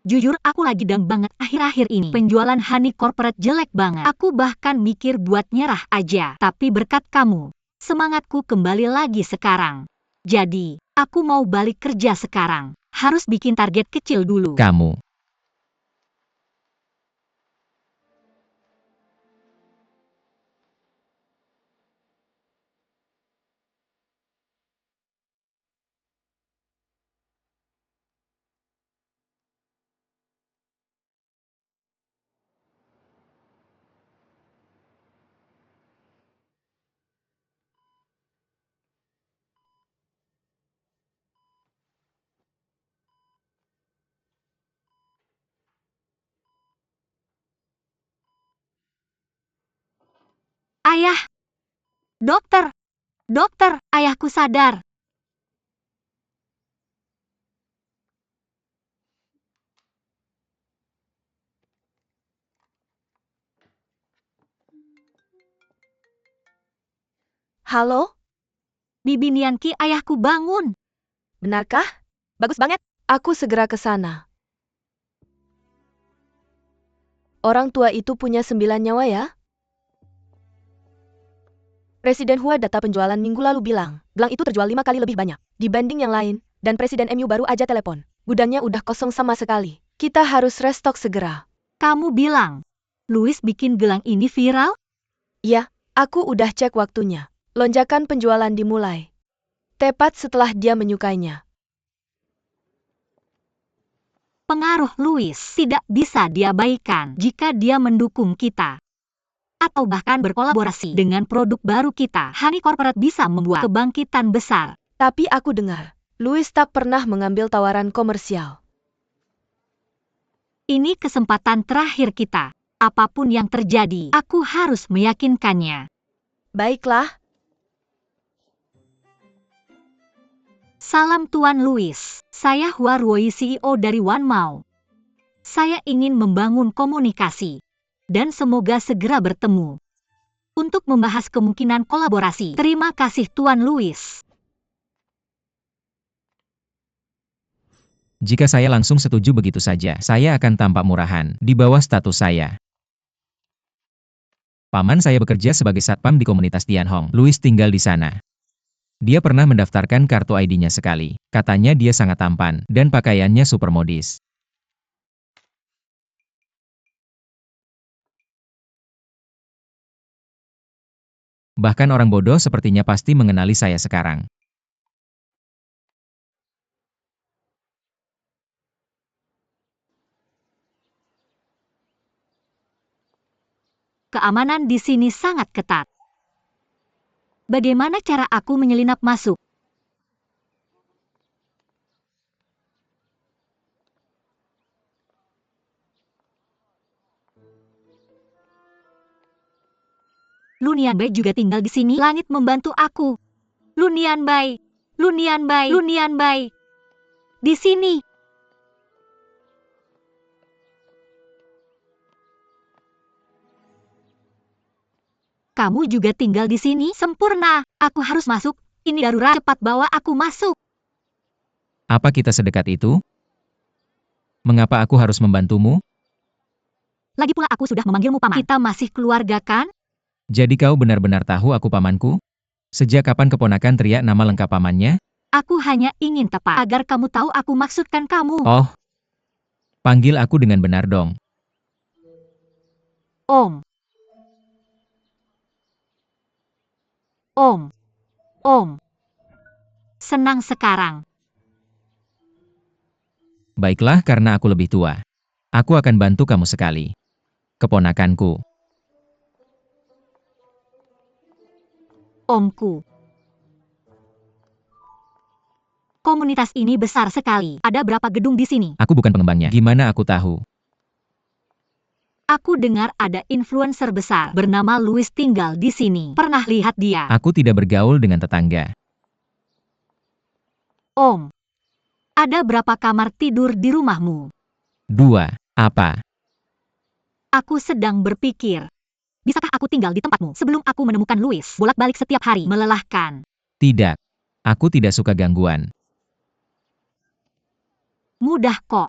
Jujur, aku lagi down banget akhir-akhir ini. Penjualan Honey Corporate jelek banget. Aku bahkan mikir buat nyerah aja. Tapi berkat kamu, semangatku kembali lagi sekarang. Jadi, aku mau balik kerja sekarang. Harus bikin target kecil dulu. Kamu. Ayah! Dokter! Dokter! Ayahku sadar! Halo? Bibi Nianqi, ayahku bangun! Benarkah? Bagus banget. Aku segera ke sana. Orang tua itu punya 9 nyawa ya? Presiden Hua data penjualan minggu lalu bilang, gelang itu terjual 5 kali lebih banyak dibanding yang lain, dan Presiden MU baru aja telepon. Gudangnya udah kosong sama sekali. Kita harus restock segera. Kamu bilang, Louis bikin gelang ini viral? Iya, aku udah cek waktunya. Lonjakan penjualan dimulai tepat setelah dia menyukainya. Pengaruh Louis tidak bisa diabaikan jika dia mendukung kita. Atau bahkan berkolaborasi dengan produk baru kita. Honey Corporate bisa membuat kebangkitan besar. Tapi aku dengar, Louis tak pernah mengambil tawaran komersial. Ini kesempatan terakhir kita. Apapun yang terjadi, aku harus meyakinkannya. Baiklah. Salam Tuan Louis. Saya Hua Ruoi, CEO dari One Mao. Saya ingin membangun komunikasi. Dan semoga segera bertemu. Untuk membahas kemungkinan kolaborasi. Terima kasih Tuan Louis. Jika saya langsung setuju begitu saja, saya akan tampak murahan di bawah status saya. Paman saya bekerja sebagai satpam di komunitas Tianhong. Louis tinggal di sana. Dia pernah mendaftarkan kartu ID-nya sekali. Katanya dia sangat tampan, dan pakaiannya super modis. Bahkan orang bodoh sepertinya pasti mengenali saya sekarang. Keamanan di sini sangat ketat. Bagaimana cara aku menyelinap masuk? Lu Nianbai juga tinggal di sini. Langit membantu aku. Lu Nianbai. Lu Nianbai. Lu Nianbai. Di sini. Kamu juga tinggal di sini? Sempurna. Aku harus masuk. Ini darurat. Cepat bawa aku masuk. Apa kita sedekat itu? Mengapa aku harus membantumu? Lagi pula aku sudah memanggilmu paman. Kita masih keluarga kan? Jadi kau benar-benar tahu aku pamanku? Sejak kapan keponakan teriak nama lengkap pamannya? Aku hanya ingin tepat agar kamu tahu aku maksudkan kamu. Oh. Panggil aku dengan benar dong. Om. Om. Om. Senang sekarang. Baiklah, karena aku lebih tua. Aku akan bantu kamu sekali. Keponakanku. Omku. Komunitas ini besar sekali. Ada berapa gedung di sini? Aku bukan pengembangnya. Gimana aku tahu? Aku dengar ada influencer besar bernama Louis tinggal di sini. Pernah lihat dia? Aku tidak bergaul dengan tetangga. Om. Ada berapa kamar tidur di rumahmu? 2. Apa? Aku sedang berpikir. Bisakah aku tinggal di tempatmu sebelum aku menemukan Louis? Bolak-balik setiap hari melelahkan. Tidak. Aku tidak suka gangguan. Mudah kok.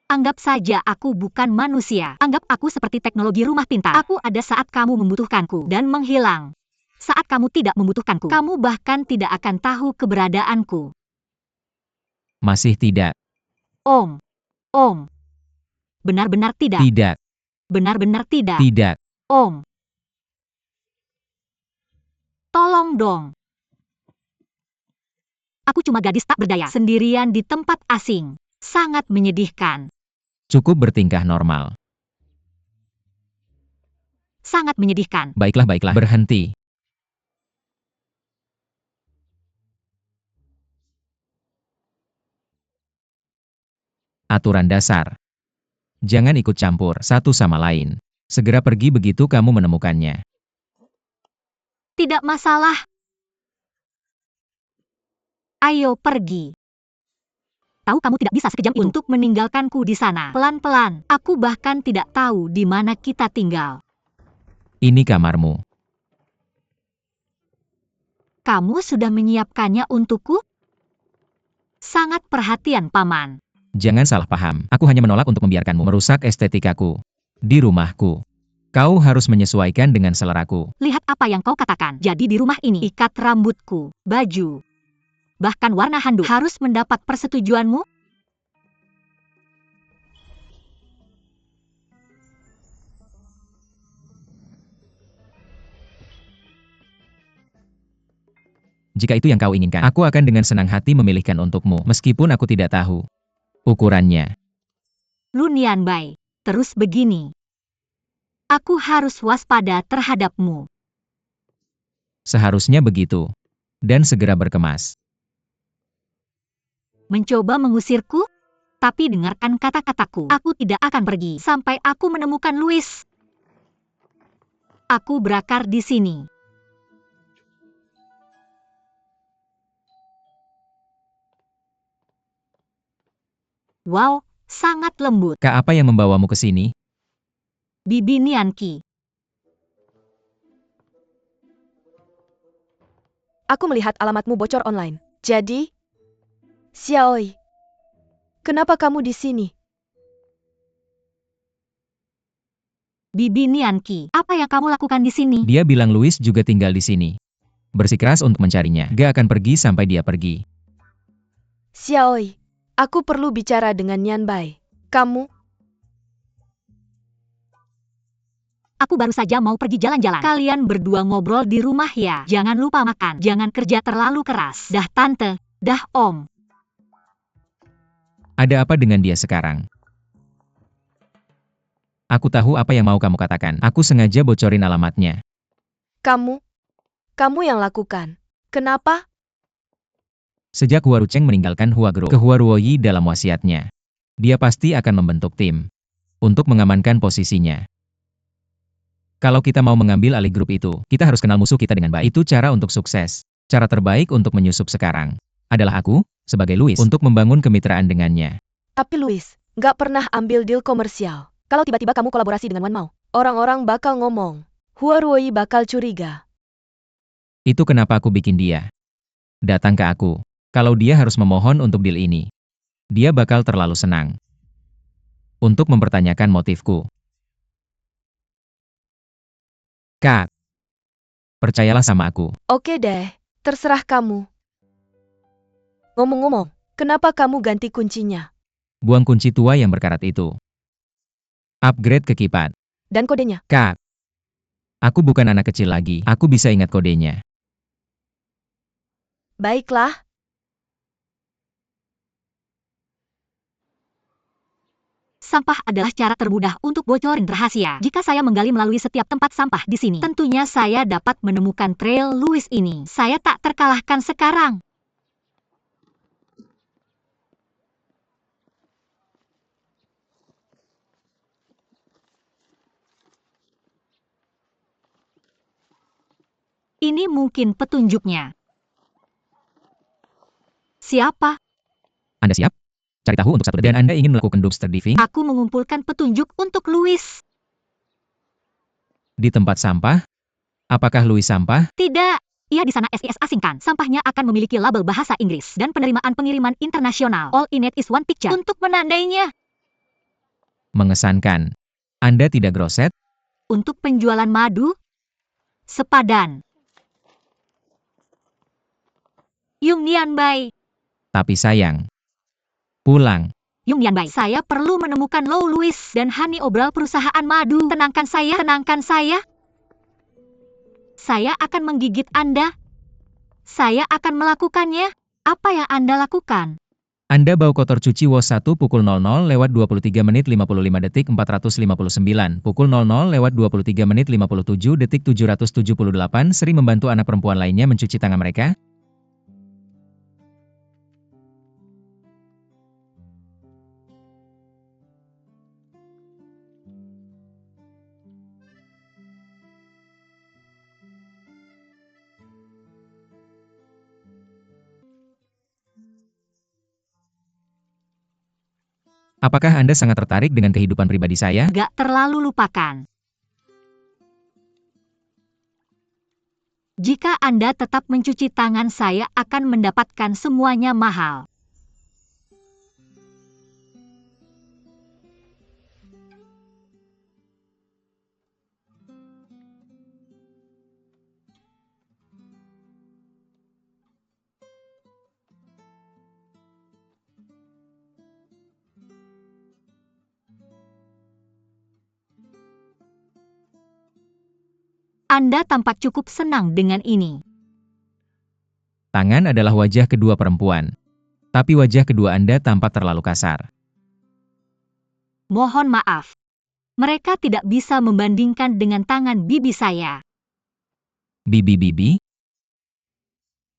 Anggap saja aku bukan manusia. Anggap aku seperti teknologi rumah pintar. Aku ada saat kamu membutuhkanku dan menghilang. Saat kamu tidak membutuhkanku, kamu bahkan tidak akan tahu keberadaanku. Masih tidak. Om. Benar-benar tidak. Tidak. Benar-benar tidak. Tidak. Om. Tolong dong. Aku cuma gadis tak berdaya, sendirian di tempat asing. Sangat menyedihkan. Cukup bertingkah normal. Sangat menyedihkan. Baiklah, baiklah. Berhenti. Aturan dasar. Jangan ikut campur satu sama lain. Segera pergi begitu kamu menemukannya. Tidak masalah. Ayo pergi. Tahu kamu tidak bisa sekejam itu untuk meninggalkanku di sana. Pelan-pelan. Aku bahkan tidak tahu di mana kita tinggal. Ini kamarmu. Kamu sudah menyiapkannya untukku? Sangat perhatian, Paman. Jangan salah paham. Aku hanya menolak untuk membiarkanmu merusak estetikaku. Di rumahku. Kau harus menyesuaikan dengan seleraku. Lihat apa yang kau katakan. Jadi di rumah ini, ikat rambutku, baju, bahkan warna handuk harus mendapat persetujuanmu? Jika itu yang kau inginkan, aku akan dengan senang hati memilihkan untukmu, meskipun aku tidak tahu ukurannya. Lu Nianbai, terus begini. Aku harus waspada terhadapmu. Seharusnya begitu. Dan segera berkemas. Mencoba mengusirku? Tapi dengarkan kata-kataku. Aku tidak akan pergi sampai aku menemukan Louis. Aku berakar di sini. Wow, sangat lembut. Kak, apa yang membawamu ke sini? Bibi Nianqi. Aku melihat alamatmu bocor online. Jadi, Xiaoi, kenapa kamu di sini? Bibi Nianqi, apa yang kamu lakukan di sini? Dia bilang Louis juga tinggal di sini. Bersikeras untuk mencarinya. Gak akan pergi sampai dia pergi. Xiaoi, aku perlu bicara dengan Nianbai. Kamu? Aku baru saja mau pergi jalan-jalan. Kalian berdua ngobrol di rumah ya. Jangan lupa makan. Jangan kerja terlalu keras. Dah tante, dah om. Ada apa dengan dia sekarang? Aku tahu apa yang mau kamu katakan. Aku sengaja bocorin alamatnya. Kamu yang lakukan. Kenapa? Sejak Hua Rucheng meninggalkan Huagro ke Hua Ruoyi dalam wasiatnya, dia pasti akan membentuk tim untuk mengamankan posisinya. Kalau kita mau mengambil alih grup itu, kita harus kenal musuh kita dengan baik. Itu cara untuk sukses. Cara terbaik untuk menyusup sekarang adalah aku, sebagai Louis, untuk membangun kemitraan dengannya. Tapi Louis, nggak pernah ambil deal komersial. Kalau tiba-tiba kamu kolaborasi dengan Wan Mao, orang-orang bakal ngomong. Hua Ruoyi bakal curiga. Itu kenapa aku bikin dia datang ke aku. Kalau dia harus memohon untuk deal ini, dia bakal terlalu senang untuk mempertanyakan motifku. Kak, percayalah sama aku. Oke deh, terserah kamu. Ngomong-ngomong, kenapa kamu ganti kuncinya? Buang kunci tua yang berkarat itu. Upgrade ke kipat. Dan kodenya? Kak, aku bukan anak kecil lagi. Aku bisa ingat kodenya. Baiklah. Sampah adalah cara termudah untuk bocorin rahasia. Jika saya menggali melalui setiap tempat sampah di sini, tentunya saya dapat menemukan trail Louis ini. Saya tak terkalahkan sekarang. Ini mungkin petunjuknya. Siapa? Anda siap? Cari tahu untuk satu detik. Dan Anda ingin melakukan dumpster diving? Aku mengumpulkan petunjuk untuk Louis. Di tempat sampah? Apakah Louis sampah? Tidak. Ia di sana SIS asingkan. Sampahnya akan memiliki label bahasa Inggris dan penerimaan pengiriman internasional. All in it is one picture. Untuk menandainya. Mengesankan. Anda tidak groset? Untuk penjualan madu? Sepadan. Yung Nianbai. Tapi sayang. Pulang. Yung Nianbai, saya perlu menemukan Lou Louis dan Honey Obral perusahaan madu. Tenangkan saya, tenangkan saya. Saya akan menggigit Anda. Saya akan melakukannya. Apa yang Anda lakukan? Anda bau kotor cuci WOS 1 pukul 00 lewat 23 menit 55 detik 459, pukul 00 lewat 23 menit 57 detik 778 sering membantu anak perempuan lainnya mencuci tangan mereka? Apakah Anda sangat tertarik dengan kehidupan pribadi saya? Gak terlalu lupakan. Jika Anda tetap mencuci tangan, saya akan mendapatkan semuanya mahal. Anda tampak cukup senang dengan ini. Tangan adalah wajah kedua perempuan. Tapi wajah kedua Anda tampak terlalu kasar. Mohon maaf. Mereka tidak bisa membandingkan dengan tangan bibi saya. Bibi-bibi?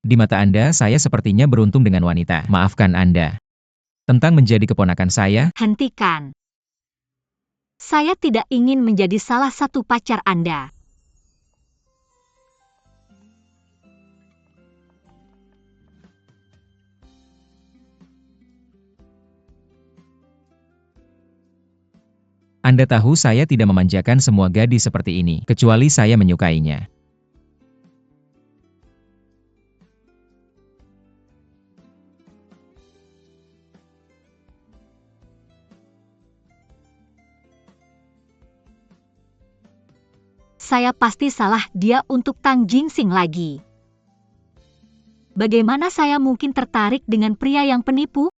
Di mata Anda, saya sepertinya beruntung dengan wanita. Maafkan Anda. Tentang menjadi keponakan saya, Hentikan. Saya tidak ingin menjadi salah satu pacar Anda. Anda tahu saya tidak memanjakan semua gadis seperti ini, kecuali saya menyukainya. Saya pasti salah dia untuk Tang Jingsing lagi. Bagaimana saya mungkin tertarik dengan pria yang penipu?